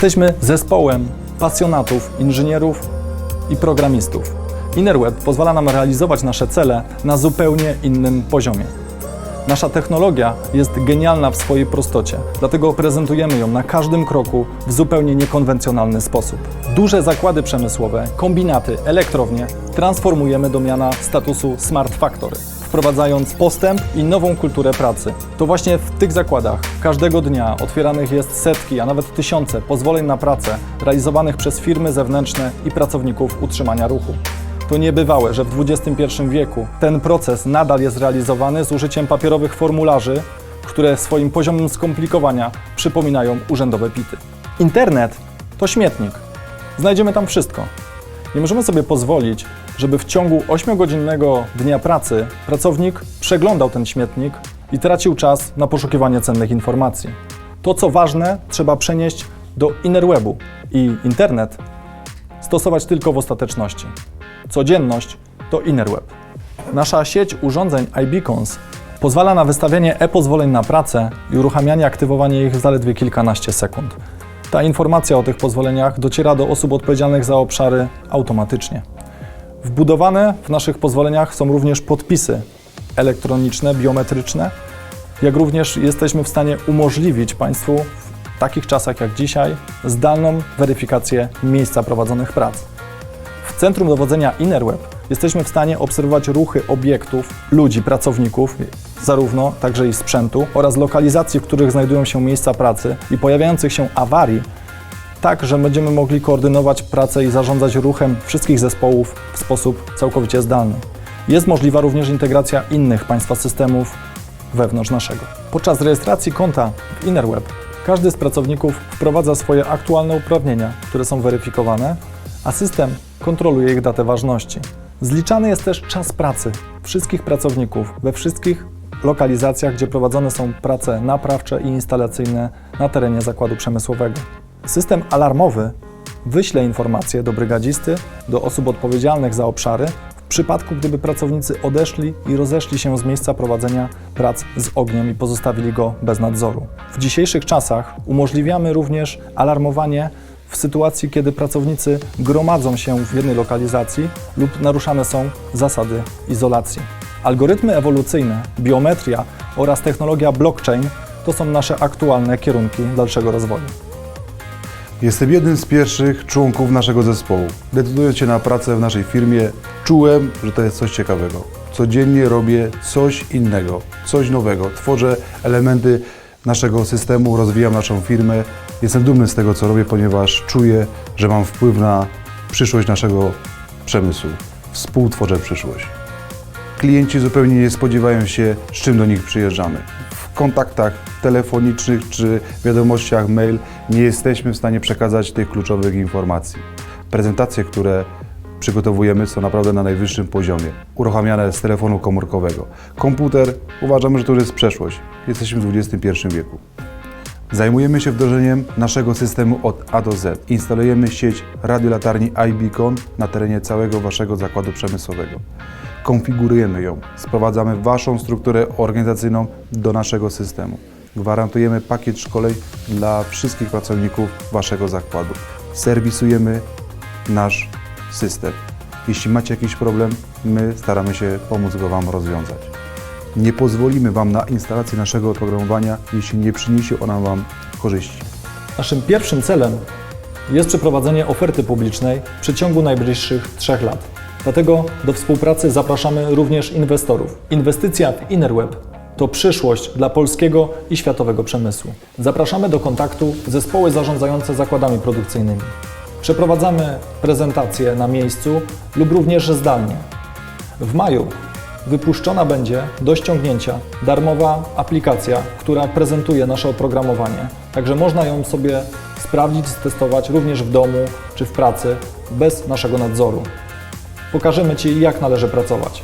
Jesteśmy zespołem pasjonatów, inżynierów i programistów. InnerWeb pozwala nam realizować nasze cele na zupełnie innym poziomie. Nasza technologia jest genialna w swojej prostocie, dlatego prezentujemy ją na każdym kroku w zupełnie niekonwencjonalny sposób. Duże zakłady przemysłowe, kombinaty, elektrownie transformujemy do miana statusu Smart Factory, wprowadzając postęp i nową kulturę pracy. To właśnie w tych zakładach każdego dnia otwieranych jest setki, a nawet tysiące pozwoleń na pracę realizowanych przez firmy zewnętrzne i pracowników utrzymania ruchu. To niebywałe, że w XXI wieku ten proces nadal jest realizowany z użyciem papierowych formularzy, które swoim poziomem skomplikowania przypominają urzędowe pity. Internet to śmietnik. Znajdziemy tam wszystko. Nie możemy sobie pozwolić, żeby w ciągu 8-godzinnego dnia pracy pracownik przeglądał ten śmietnik i tracił czas na poszukiwanie cennych informacji. To, co ważne, trzeba przenieść do InnerWebu i internet stosować tylko w ostateczności. Codzienność to InnerWeb. Nasza sieć urządzeń iBeacons pozwala na wystawienie e-pozwoleń na pracę i uruchamianie, aktywowanie ich w zaledwie kilkanaście sekund. Ta informacja o tych pozwoleniach dociera do osób odpowiedzialnych za obszary automatycznie. Wbudowane w naszych pozwoleniach są również podpisy elektroniczne, biometryczne, jak również jesteśmy w stanie umożliwić Państwu w takich czasach jak dzisiaj zdalną weryfikację miejsca prowadzonych prac. W centrum dowodzenia InnerWeb jesteśmy w stanie obserwować ruchy obiektów, ludzi, pracowników, zarówno także i sprzętu oraz lokalizacji, w których znajdują się miejsca pracy i pojawiających się awarii, tak, że będziemy mogli koordynować pracę i zarządzać ruchem wszystkich zespołów w sposób całkowicie zdalny. Jest możliwa również integracja innych Państwa systemów wewnątrz naszego. Podczas rejestracji konta w InnerWeb każdy z pracowników wprowadza swoje aktualne uprawnienia, które są weryfikowane, a system kontroluje ich datę ważności. Zliczany jest też czas pracy wszystkich pracowników we wszystkich lokalizacjach, gdzie prowadzone są prace naprawcze i instalacyjne na terenie zakładu przemysłowego. System alarmowy wyśle informacje do brygadzisty, do osób odpowiedzialnych za obszary, w przypadku gdyby pracownicy odeszli i rozeszli się z miejsca prowadzenia prac z ogniem i pozostawili go bez nadzoru. W dzisiejszych czasach umożliwiamy również alarmowanie w sytuacji, kiedy pracownicy gromadzą się w jednej lokalizacji lub naruszane są zasady izolacji. Algorytmy ewolucyjne, biometria oraz technologia blockchain to są nasze aktualne kierunki dalszego rozwoju. Jestem jednym z pierwszych członków naszego zespołu. Decydując się na pracę w naszej firmie, czułem, że to jest coś ciekawego. Codziennie robię coś innego, coś nowego. Tworzę elementy naszego systemu, rozwijam naszą firmę. Jestem dumny z tego, co robię, ponieważ czuję, że mam wpływ na przyszłość naszego przemysłu. Współtworzę przyszłość. Klienci zupełnie nie spodziewają się, z czym do nich przyjeżdżamy. W kontaktach telefonicznych czy wiadomościach mail nie jesteśmy w stanie przekazać tych kluczowych informacji. Prezentacje, które przygotowujemy, są naprawdę na najwyższym poziomie, uruchamiane z telefonu komórkowego. Komputer, uważamy, że to już jest przeszłość. Jesteśmy w XXI wieku. Zajmujemy się wdrożeniem naszego systemu od A do Z. Instalujemy sieć radiolatarni iBeacon na terenie całego Waszego zakładu przemysłowego. Konfigurujemy ją, sprowadzamy Waszą strukturę organizacyjną do naszego systemu. Gwarantujemy pakiet szkoleń dla wszystkich pracowników Waszego zakładu. Serwisujemy nasz system. Jeśli macie jakiś problem, my staramy się pomóc go Wam rozwiązać. Nie pozwolimy Wam na instalację naszego oprogramowania, jeśli nie przyniesie ona Wam korzyści. Naszym pierwszym celem jest przeprowadzenie oferty publicznej w przeciągu najbliższych 3 lat. Dlatego do współpracy zapraszamy również inwestorów. Inwestycja w InnerWeb to przyszłość dla polskiego i światowego przemysłu. Zapraszamy do kontaktu zespoły zarządzające zakładami produkcyjnymi. Przeprowadzamy prezentacje na miejscu lub również zdalnie. W maju wypuszczona będzie do ściągnięcia darmowa aplikacja, która prezentuje nasze oprogramowanie. Także można ją sobie sprawdzić, stestować również w domu czy w pracy bez naszego nadzoru. Pokażemy Ci, jak należy pracować.